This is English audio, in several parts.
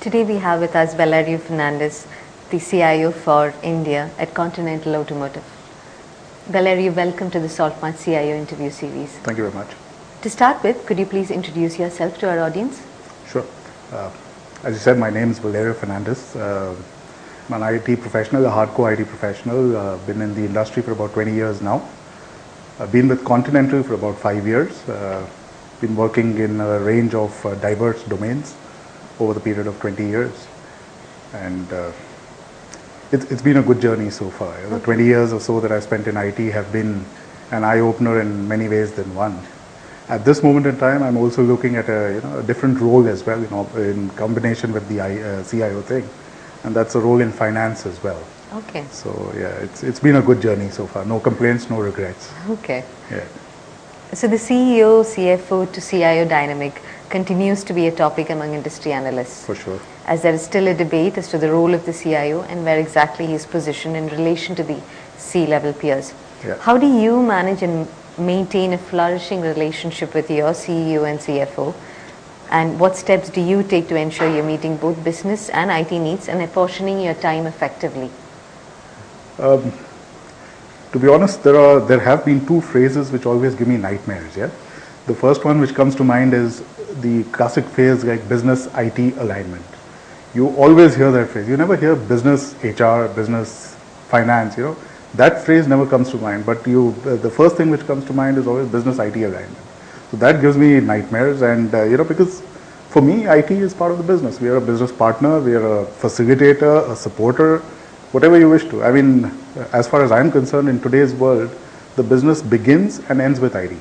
Today we have with us Valerio Fernandes, the CIO for India at Continental Automotive. Valerio, welcome to the SaltMart CIO interview series. Thank you very much. To start with, could you please introduce yourself to our audience? Sure. As you said, my name is Valerio Fernandes. I'm an IT professional, a hardcore IT professional. Been in the industry for about 20 years now. I've been with Continental for about 5 years. Been working in a range of diverse domains over the period of 20 years. And it's been a good journey so far. The 20 years or so that I've spent in IT have been an eye-opener in many ways than one. At this moment in time, I'm also looking at a different role as well, in combination with the CIO thing, and that's a role in finance as well. Okay. So yeah, it's been a good journey so far. No complaints, no regrets. Okay. Yeah. So the CEO, CFO to CIO dynamic continues to be a topic among industry analysts. For sure. As there is still a debate as to the role of the CIO and where exactly he is positioned in relation to the C-level peers. Yeah. How do you manage and maintain a flourishing relationship with your CEO and CFO? And what steps do you take to ensure you're meeting both business and IT needs and apportioning your time effectively? To be honest, there have been two phrases which always give me nightmares. Yeah, the first one which comes to mind is the classic phrase like business IT alignment. You always hear that phrase. You never hear business HR, business finance. That phrase never comes to mind. But the first thing which comes to mind is always business IT alignment. So that gives me nightmares, and because for me, IT is part of the business. We are a business partner. We are a facilitator, a supporter, whatever you wish to. I mean, as far as I'm concerned, in today's world, the business begins and ends with IT.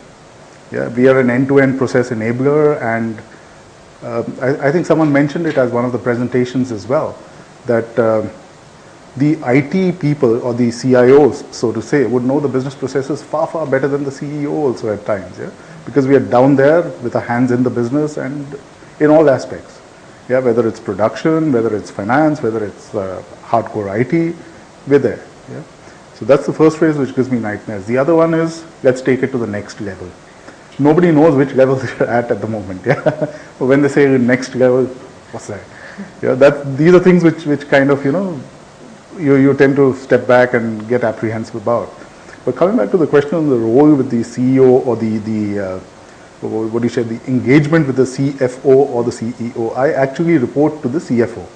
Yeah, we are an end-to-end process enabler, and I think someone mentioned it as one of the presentations as well, that the IT people or the CIOs, so to say, would know the business processes far, far better than the CEO also at times. Yeah, because we are down there with our hands in the business and in all aspects. Yeah, whether it's production, whether it's finance, whether it's hardcore IT, we're there. Yeah, so that's the first phrase which gives me nightmares. The other one is, let's take it to the next level. Nobody knows which level they're at the moment. Yeah, but when they say next level, what's that? Yeah, these are things which kind of you tend to step back and get apprehensive about. But coming back to the question on the role with the CEO or what do you say, the engagement with the CFO or the CEO, I actually report to the CFO.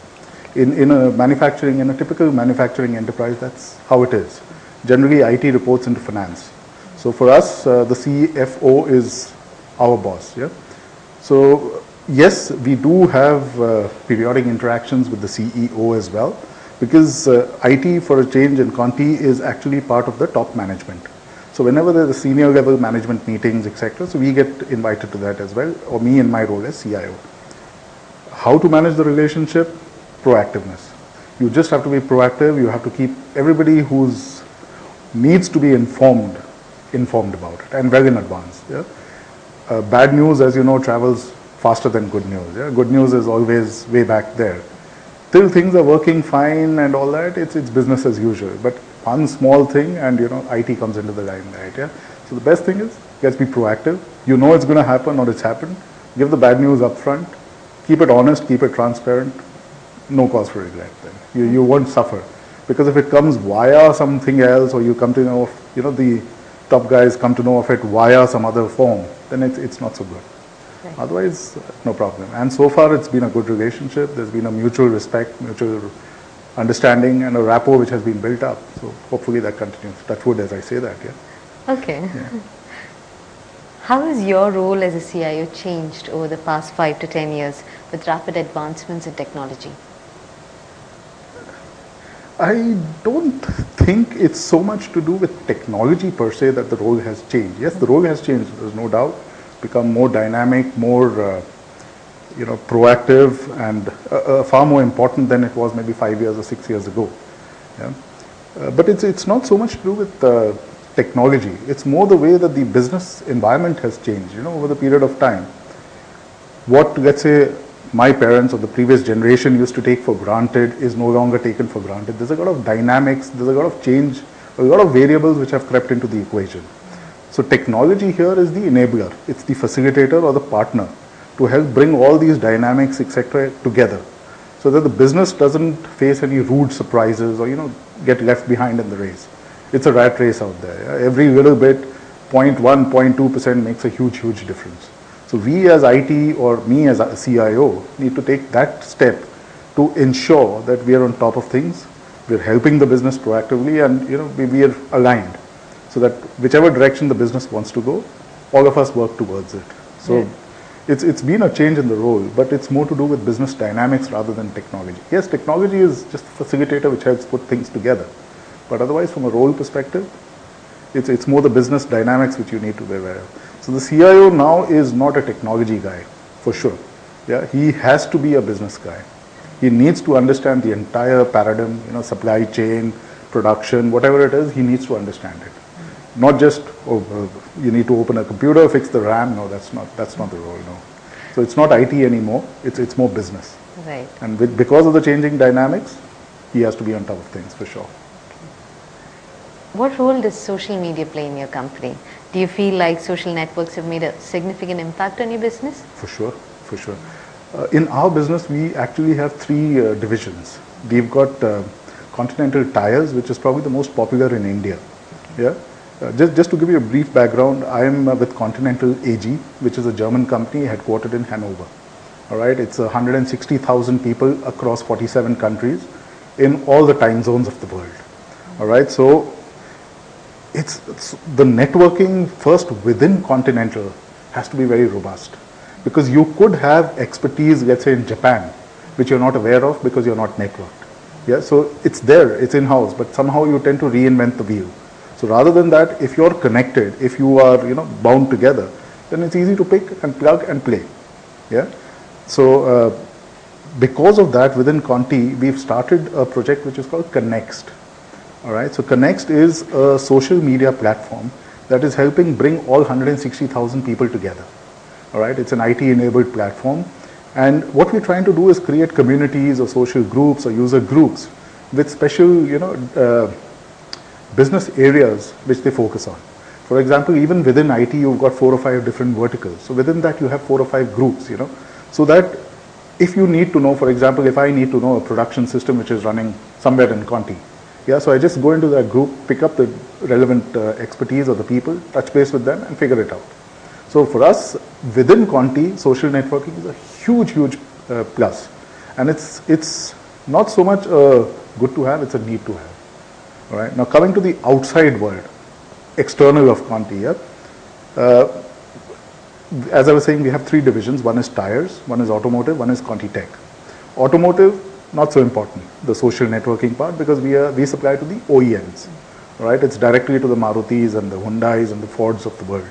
In a typical manufacturing enterprise, that's how it is. Generally, IT reports into finance. So for us, the CFO is our boss. Yeah. So yes, we do have periodic interactions with the CEO as well, because IT, for a change in Conti, is actually part of the top management. So whenever there's a senior level management meetings, etc., so we get invited to that as well, or me in my role as CIO. How to manage the relationship? Proactiveness. You just have to be proactive. You have to keep everybody who's needs to be informed about it, and well in advance. Yeah? Bad news, as you know, travels faster than good news. Yeah? Good news is always way back there. Till things are working fine and all that, it's business as usual. But one small thing and IT comes into the limelight. Yeah? So the best thing is, let's be proactive. You know it's going to happen or it's happened. Give the bad news up front. Keep it honest, keep it transparent. No cause for regret then. You won't suffer. Because if it comes via something else, or you come to know, the top guys come to know of it via some other form, then it's not so good. Right. Otherwise, no problem. And so far, it's been a good relationship. There's been a mutual respect, mutual understanding, and a rapport which has been built up. So hopefully that continues. Touch wood as I say that. Yeah. Okay. Yeah. How has your role as a CIO changed over the past 5 to 10 years with rapid advancements in technology? I don't think it's so much to do with technology per se that the role has changed. Yes, the role has changed, there's no doubt. Become more dynamic, more proactive, and far more important than it was maybe 5 years or 6 years ago. Yeah? But it's not so much to do with technology. It's more the way that the business environment has changed, over the period of time. What, let's say, my parents or the previous generation used to take for granted is no longer taken for granted. There's a lot of dynamics, there's a lot of change, a lot of variables which have crept into the equation. So technology here is the enabler. It's the facilitator or the partner to help bring all these dynamics, etc., together. so that the business doesn't face any rude surprises or, get left behind in the race. It's a rat race out there. Yeah? Every little bit, 0.1, 0.2% makes a huge, huge difference. So we as IT or me as a CIO need to take that step to ensure that we are on top of things, we're helping the business proactively, and we are aligned so that whichever direction the business wants to go, all of us work towards it. So it's been a change in the role, but it's more to do with business dynamics rather than technology. Yes, technology is just a facilitator which helps put things together, but otherwise from a role perspective, it's more the business dynamics which you need to be aware of. So the CIO now is not a technology guy, for sure. Yeah, he has to be a business guy. He needs to understand the entire paradigm, supply chain, production, whatever it is, he needs to understand it. Not just, you need to open a computer, fix the RAM. No, that's not the role, no. So it's not IT anymore, it's more business. Right. And because of the changing dynamics, he has to be on top of things, for sure. What role does social media play in your company? Do you feel like social networks have made a significant impact on your business? For sure, for sure. In our business, we actually have three divisions. We've got Continental Tires, which is probably the most popular in India. Yeah. Just to give you a brief background, I am with Continental AG, which is a German company headquartered in Hanover. All right, it's 160,000 people across 47 countries in all the time zones of the world. All right, so it's the networking first within Continental has to be very robust, because you could have expertise, let's say in Japan, which you're not aware of because you're not networked. Yeah, so it's there, it's in-house, but somehow you tend to reinvent the wheel. So rather than that, if you're connected, if you are bound together, then it's easy to pick and plug and play. Yeah. So because of that, within Conti, we've started a project which is called Connext. All right. So Connext is a social media platform that is helping bring all 160,000 people together. All right. It's an IT-enabled platform, and what we're trying to do is create communities or social groups or user groups with special, business areas which they focus on. For example, even within IT, you've got 4 or 5 different verticals. So within that, you have 4 or 5 groups, so that if you need to know, for example, if I need to know a production system which is running somewhere in Conti, yeah, so I just go into that group, pick up the relevant expertise of the people, touch base with them, and figure it out. So for us, within Conti, social networking is a huge, huge plus. And it's not so much a good to have, it's a need to have. All right. Now coming to the outside world, external of Conti, yeah, as I was saying, we have 3 divisions. One is tires, one is automotive, one is Conti Tech. Automotive, not so important, the social networking part, because we supply to the OEMs. Right. It's directly to the Marutis and the Hyundais and the Fords of the world.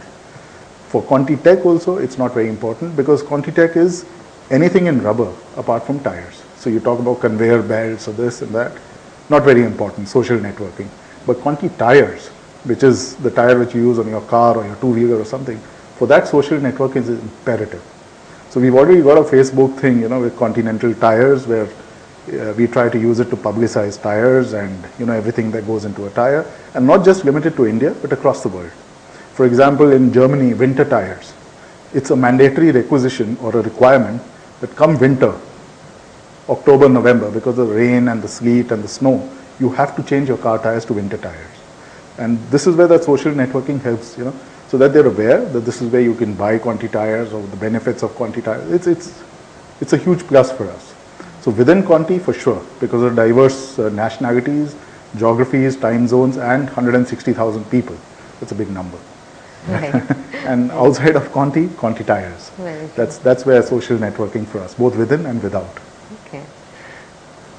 For Conti Tech also, it's not very important, because Conti Tech is anything in rubber apart from tires. So you talk about conveyor belts or this and that. Not very important, social networking. But Conti Tires, which is the tire which you use on your car or your two-wheeler or something, for that social network is imperative. So we've already got a Facebook thing, with Continental Tires, where we try to use it to publicize tires and, everything that goes into a tire, and not just limited to India, but across the world. For example, in Germany, winter tires, it's a mandatory requisition or a requirement that come winter, October, November, because of the rain and the sleet and the snow, you have to change your car tires to winter tires. And this is where that social networking helps, so that they're aware that this is where you can buy Conti tires or the benefits of Conti tires. It's a huge plus for us. So within Conti, for sure, because of diverse nationalities, geographies, time zones, and 160,000 people. That's a big number. Right. And outside of Conti tires. Right. That's where social networking for us, both within and without. Okay.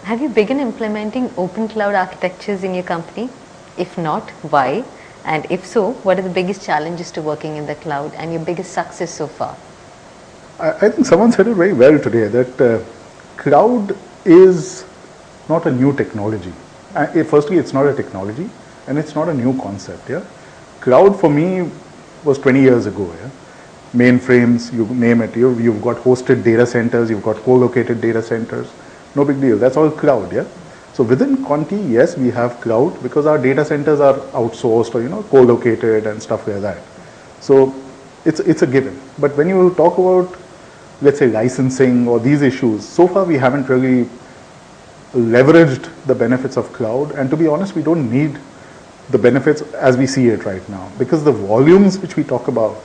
Have you begun implementing open cloud architectures in your company? If not, why? And if so, what are the biggest challenges to working in the cloud and your biggest success so far? I think someone said it very well today, that cloud is not a new technology. Firstly, it's not a technology, and it's not a new concept. Yeah, cloud for me was 20 years ago. Yeah, mainframes, you name it. You've got hosted data centers, you've got co-located data centers. No big deal. That's all cloud. Yeah. So within Conti, yes, we have cloud because our data centers are outsourced or co-located and stuff like that. So it's a given. But when you talk about, let's say, licensing or these issues, so far we haven't really leveraged the benefits of cloud, and to be honest, we don't need the benefits as we see it right now, because the volumes which we talk about,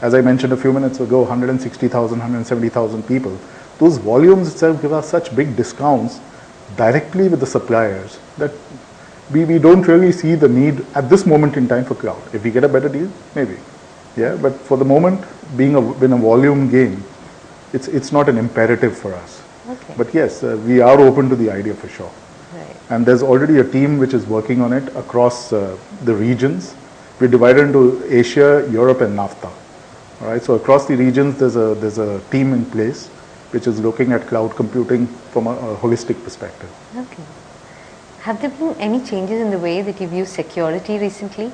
as I mentioned a few minutes ago, 160,000, 170,000 people, those volumes itself give us such big discounts directly with the suppliers that we don't really see the need at this moment in time for cloud. If we get a better deal, maybe. Yeah, but for the moment, being in a volume game, it's not an imperative for us. Okay. But yes, we are open to the idea for sure. Right. And there's already a team which is working on it across the regions. We're divided into Asia, Europe, and NAFTA. All right. So across the regions, there's a team in place which is looking at cloud computing from a holistic perspective. Okay. Have there been any changes in the way that you view security recently,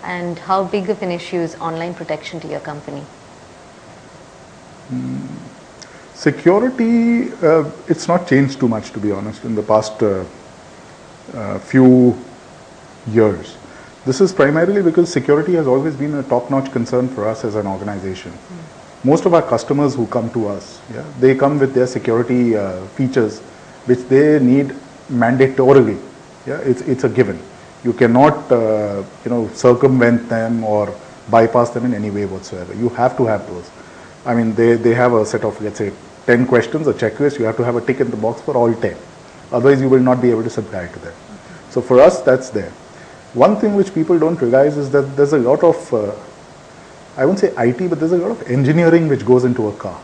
and how big of an issue is online protection to your company? Security, it's not changed too much, to be honest, in the past few years. This is primarily because security has always been a top-notch concern for us as an organization. Most of our customers who come to us, yeah, they come with their security features which they need mandatorily. Yeah, it's a given. You cannot circumvent them or bypass them in any way whatsoever. You have to have those. I mean, they have a set of, let's say, 10 questions, a checklist. You have to have a tick in the box for all 10. Otherwise, you will not be able to supply to them. So for us, that's there. One thing which people don't realize is that there's a lot of, I won't say IT, but there's a lot of engineering which goes into a car.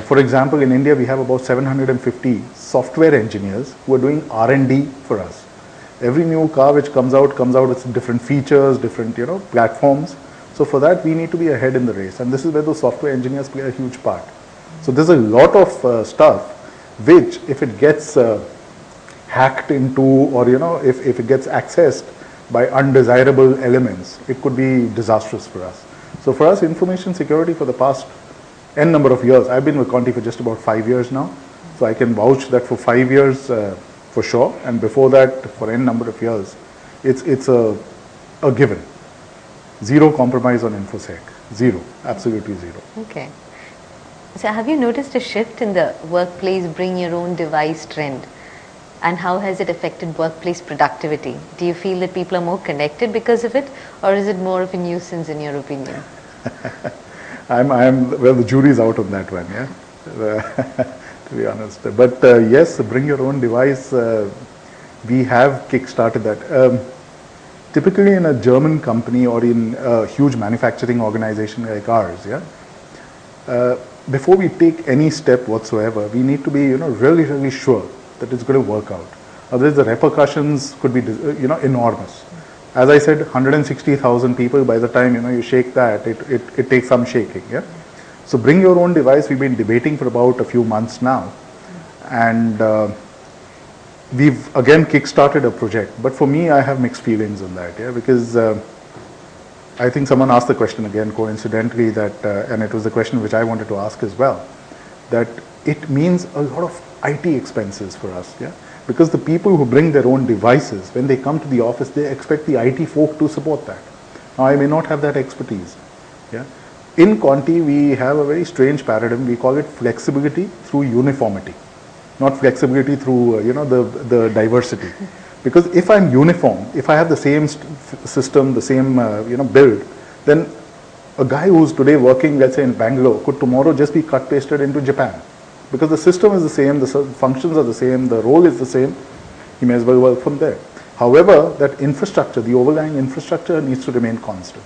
For example, in India, we have about 750 software engineers who are doing R&D for us. Every new car which comes out with different features, different platforms. So for that, we need to be ahead in the race, and this is where those software engineers play a huge part. So there's a lot of stuff which, if it gets hacked into, or if it gets accessed by undesirable elements, it could be disastrous for us. So for us, information security for the past N number of years, I've been with Conti for just about 5 years now, so I can vouch that for 5 years for sure, and before that for N number of years, it's a given. Zero compromise on InfoSec. Zero. Absolutely zero. Okay. So have you noticed a shift in the workplace bring your own device trend? And how has it affected workplace productivity? Do you feel that people are more connected because of it, or is it more of a nuisance in your opinion? Well, the jury's out on that one, yeah, to be honest. But yes, bring your own device, we have kick-started that. Typically in a German company or in a huge manufacturing organization like ours, yeah, before we take any step whatsoever, we need to be, really, really sure that it's going to work out. Otherwise, the repercussions could be, enormous. As I said, 160,000 people, by the time, you shake that, it takes some shaking, yeah. So bring your own device, we've been debating for about a few months now. And we've again kick-started a project, but for me, I have mixed feelings on that, yeah, because I think someone asked the question again coincidentally that, and it was the question which I wanted to ask as well, that it means a lot of IT expenses for us, yeah, because the people who bring their own devices, when they come to the office, they expect the IT folk to support that. Now, I may not have that expertise, yeah. In Conti, we have a very strange paradigm. We call it flexibility through uniformity. Not flexibility through, the diversity. Because if I'm uniform, if I have the same system, the same, build, then a guy who's today working, let's say in Bangalore, could tomorrow just be cut-pasted into Japan. Because the system is the same, the functions are the same, the role is the same, he may as well work from there. However, that infrastructure, the overlying infrastructure needs to remain constant.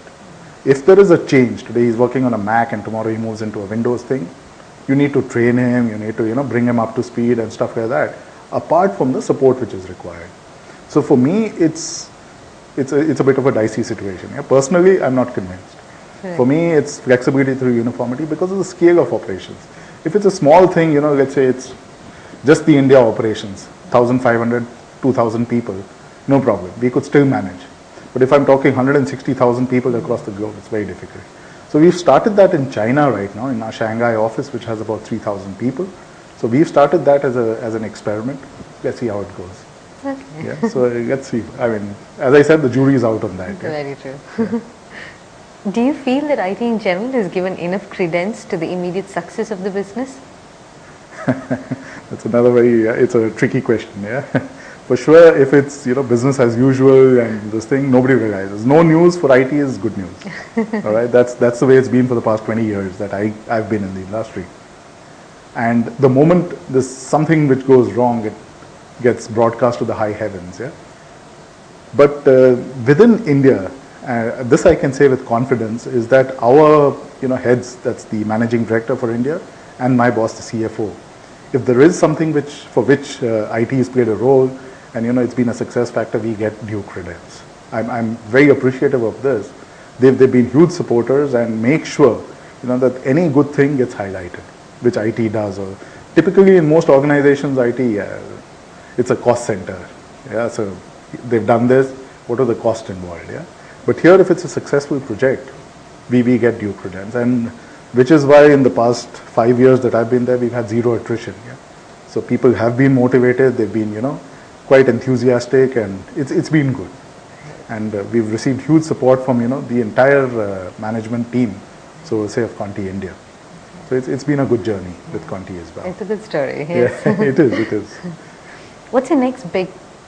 If there is a change, today he's working on a Mac and tomorrow he moves into a Windows thing, you need to train him, you need to bring him up to speed and stuff like that, apart from the support which is required. So for me, it's a bit of a dicey situation. Yeah? Personally, I'm not convinced. Right. For me, it's flexibility through uniformity because of the scale of operations. If it's a small thing, let's say it's just the India operations, 1,500, 2,000 people, no problem. We could still manage. But if I'm talking 160,000 people across the globe, it's very difficult. So we've started that in China right now, in our Shanghai office, which has about 3,000 people. So we've started that as an experiment. Let's see how it goes. Okay. Yeah, so let's see. I mean, as I said, the jury is out on that. Yeah. Very true. Yeah. Do you feel that IT in general has given enough credence to the immediate success of the business? That's It's another very, it's a tricky question, yeah. For sure, if it's, business as usual and this thing, nobody realizes. No news for IT is good news. All right, that's the way it's been for the past 20 years that I've been in the industry. And the moment there's something which goes wrong, it gets broadcast to the high heavens, yeah. But within India, this I can say with confidence, is that our heads, that's the managing director for India, and my boss, the CFO, if there is something for which IT has played a role, and it's been a success factor, we get due credence. I'm very appreciative of this. They've been huge supporters and make sure that any good thing gets highlighted, which IT does. Or typically in most organizations, IT, it's a cost center. Yeah, so they've done this. What are the costs involved? Yeah, but here, if it's a successful project, we get due credence, and which is why in the past 5 years that I've been there, we've had zero attrition. Yeah? So people have been motivated, they've been, quite enthusiastic, and it's been good. And we've received huge support from, the entire management team, so say of Conti India. So it's been a good journey with Conti as well. It's a good story, yes. Yeah, it is. What's the next big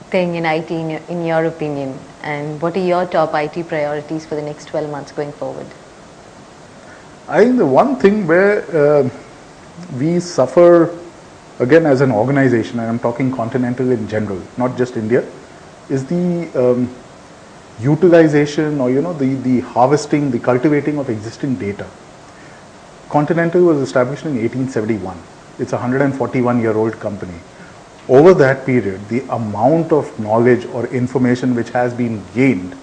thing in IT in your opinion? And what are your top IT priorities for the next 12 months going forward? I think the one thing where we suffer, again as an organization, and I'm talking continental in general, not just India, is the utilization or the harvesting, the cultivating of existing data. Continental was established in 1871. It's a 141-year-old company. Over that period, the amount of knowledge or information which has been gained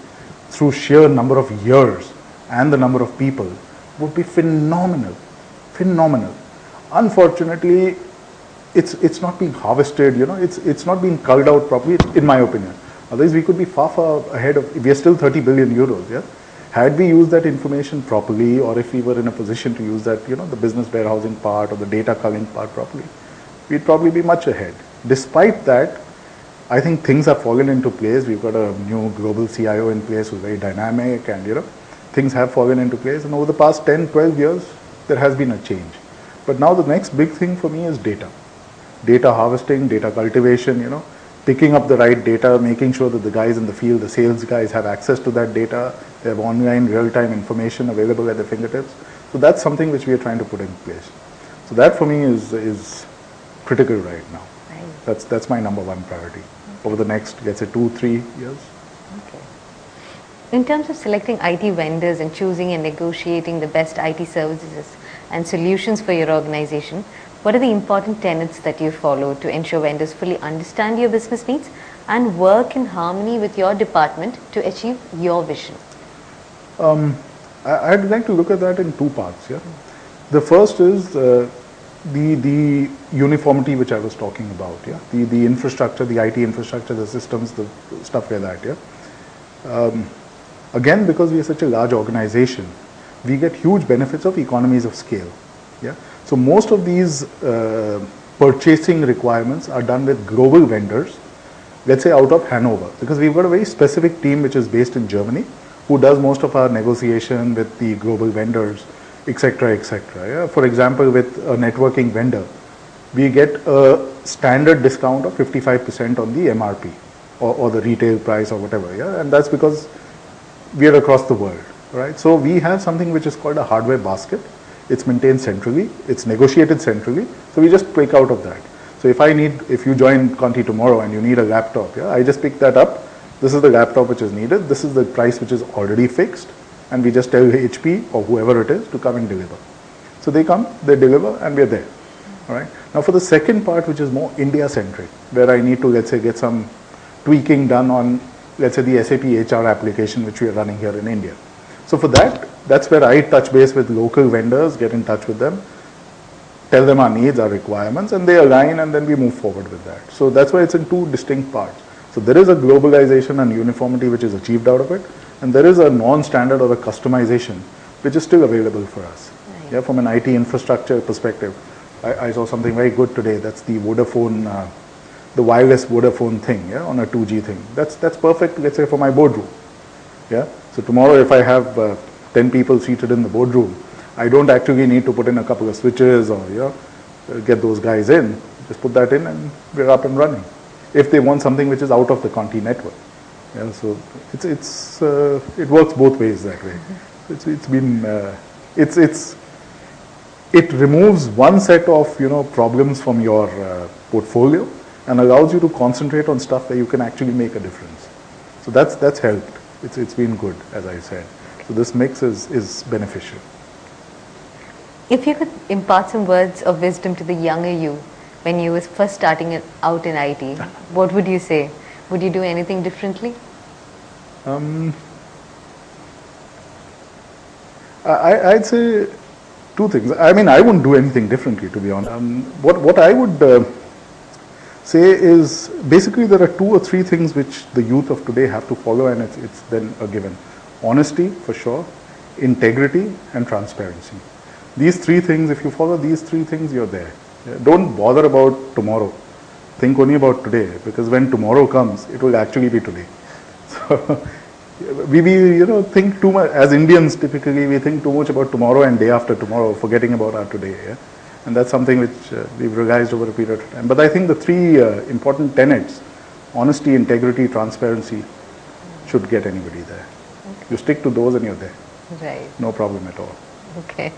through sheer number of years and the number of people would be phenomenal. Unfortunately, it's not being harvested, it's not being culled out properly, in my opinion. Otherwise, we could be far ahead of, we are still 30 billion euros, yeah? Had we used that information properly, or if we were in a position to use that, the business warehousing part or the data culling part properly, we'd probably be much ahead. Despite that, I think things have fallen into place. We've got a new global CIO in place who's very dynamic, and things have fallen into place. And over the past 10, 12 years, there has been a change. But now the next big thing for me is data. Data harvesting, data cultivation, picking up the right data, making sure that the guys in the field, the sales guys, have access to that data. They have online real-time information available at their fingertips. So that's something which we are trying to put in place. So that for me is critical right now. Right. That's my number one priority over the next, let's say, 2-3 years. Okay. In terms of selecting IT vendors and choosing and negotiating the best IT services and solutions for your organization, what are the important tenets that you follow to ensure vendors fully understand your business needs and work in harmony with your department to achieve your vision? I'd like to look at that in two parts. Yeah, the first is the uniformity which I was talking about. Yeah, the infrastructure, the IT infrastructure, the systems, the stuff like that. Yeah. Again, because we are such a large organization, we get huge benefits of economies of scale. Yeah. So most of these purchasing requirements are done with global vendors, let's say out of Hanover, because we've got a very specific team which is based in Germany, who does most of our negotiation with the global vendors, etc., etc. Yeah? For example, with a networking vendor, we get a standard discount of 55% on the MRP or the retail price or whatever. Yeah? And that's because we are across the world, right? So we have something which is called a hardware basket. It's maintained centrally, it's negotiated centrally, so we just break out of that. So if you join Conti tomorrow and you need a laptop, yeah, I just pick that up. This is the laptop which is needed, this is the price which is already fixed, and we just tell HP or whoever it is to come and deliver. So they come, they deliver, and we're there. All right. Now for the second part, which is more India-centric, where I need to, let's say, get some tweaking done on, let's say, the SAP HR application which we are running here in India. So for that, that's where I touch base with local vendors, get in touch with them, tell them our needs, our requirements, and they align, and then we move forward with that. So that's why it's in two distinct parts. So there is a globalization and uniformity which is achieved out of it, and there is a non-standard or a customization which is still available for us. Right. Yeah, from an IT infrastructure perspective, I saw something very good today. That's the Vodafone, the wireless Vodafone thing, yeah, on a 2G thing. That's perfect, let's say, for my boardroom. Yeah. So tomorrow, if I have 10 people seated in the boardroom, I don't actually need to put in a couple of switches or get those guys in, just put that in and we're up and running. If they want something which is out of the Conti network. Yeah, so it works both ways that way. It removes one set of problems from your portfolio and allows you to concentrate on stuff where you can actually make a difference. So that's helped. It's been good, as I said. So this mix is beneficial. If you could impart some words of wisdom to the younger you when you were first starting out in IT, what would you say? Would you do anything differently? I'd say two things. I mean, I wouldn't do anything differently, to be honest. What I would say is basically there are 2 or 3 things which the youth of today have to follow, and it's then a given. Honesty, for sure, integrity, and transparency. These 3 things, if you follow these 3 things, you're there. Yeah? Don't bother about tomorrow. Think only about today, because when tomorrow comes, it will actually be today. So we think too much. As Indians, typically, we think too much about tomorrow and day after tomorrow, forgetting about our today. Yeah? And that's something which we've realized over a period of time. But I think the 3 important tenets, honesty, integrity, transparency, should get anybody there. Okay. You stick to those and you're there. Right. No problem at all. Okay.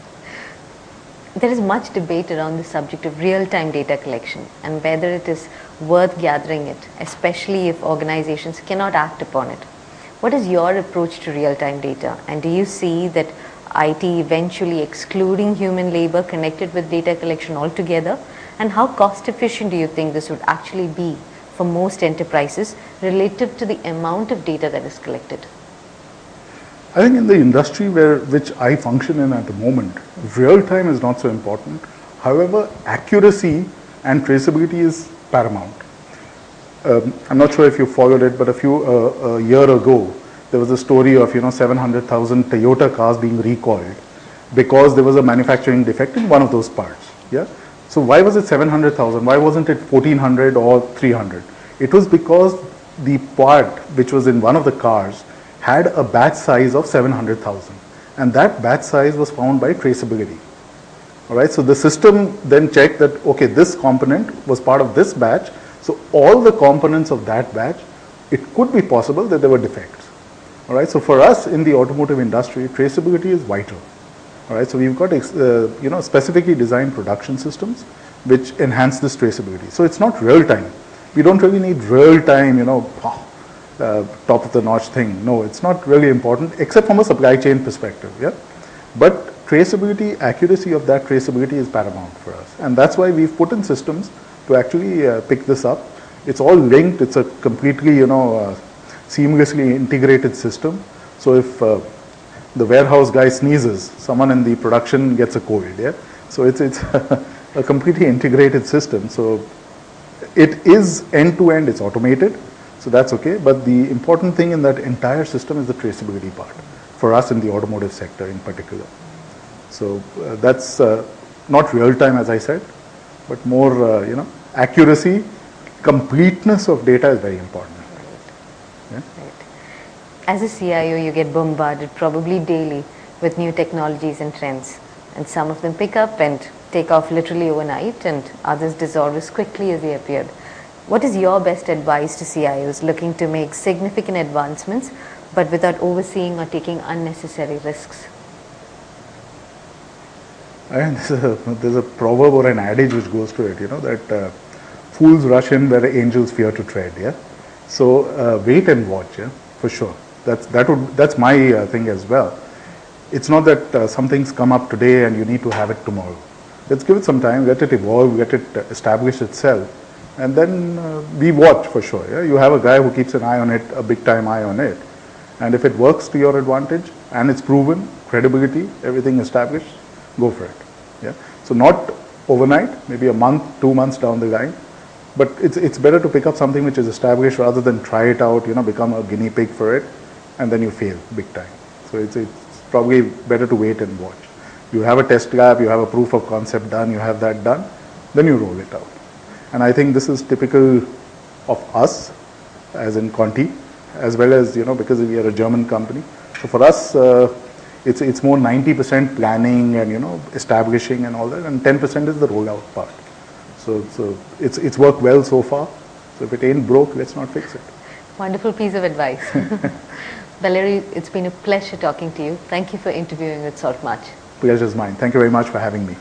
There is much debate around the subject of real-time data collection and whether it is worth gathering it, especially if organizations cannot act upon it. What is your approach to real-time data, and do you see that IT eventually excluding human labor connected with data collection altogether, and how cost efficient do you think this would actually be for most enterprises relative to the amount of data that is collected? I think in the industry which I function in at the moment, real time is not so important. However, accuracy and traceability is paramount. I'm not sure if you followed it, but a year ago, there was a story of 700,000 Toyota cars being recalled because there was a manufacturing defect in one of those parts. Yeah. So why was it 700,000? Why wasn't it 1,400 or 300? It was because the part which was in one of the cars had a batch size of 700,000, and that batch size was found by traceability. All right, so the system then checked that, okay, this component was part of this batch, so all the components of that batch, it could be possible that there were defects. All right, so for us in the automotive industry, traceability is vital. All right, so we've got specifically designed production systems which enhance this traceability. So it's not real time. We don't really need real time, top of the notch thing. No, it's not really important except from a supply chain perspective. Yeah, but traceability, accuracy of that traceability is paramount for us, and that's why we've put in systems to actually pick this up. It's all linked. It's a completely seamlessly integrated system. So if the warehouse guy sneezes, someone in the production gets a cold. Yeah, so it's a completely integrated system. So it is end to end. It's automated. So that's okay, but the important thing in that entire system is the traceability part for us in the automotive sector in particular. So that's not real time, as I said, but more accuracy, completeness of data is very important. Right. Yeah? Right. As a CIO, you get bombarded probably daily with new technologies and trends, and some of them pick up and take off literally overnight, and others dissolve as quickly as they appeared. What is your best advice to CIOs looking to make significant advancements but without overseeing or taking unnecessary risks? And there's a proverb or an adage which goes to it, that fools rush in where angels fear to tread. Yeah, so wait and watch. Yeah, for sure. That's my thing as well. It's not that something's come up today and you need to have it tomorrow. Let's give it some time, let it evolve, let it establish itself. And then we watch for sure. Yeah? You have a guy who keeps an eye on it, a big time eye on it. And if it works to your advantage and it's proven, credibility, everything established, go for it. Yeah? So not overnight, maybe a month, 2 months down the line. But it's better to pick up something which is established rather than try it out, become a guinea pig for it, and then you fail big time. So it's probably better to wait and watch. You have a test lab, you have a proof of concept done, you have that done, then you roll it out. And I think this is typical of us, as in Conti, as well as, because we are a German company. So for us, It's more 90% planning and, you know, establishing and all that, and 10% is the rollout part. So it's worked well so far. So if it ain't broke, let's not fix it. Wonderful piece of advice. Valerio, it's been a pleasure talking to you. Thank you for interviewing with Salt March. Pleasure's mine. Thank you very much for having me.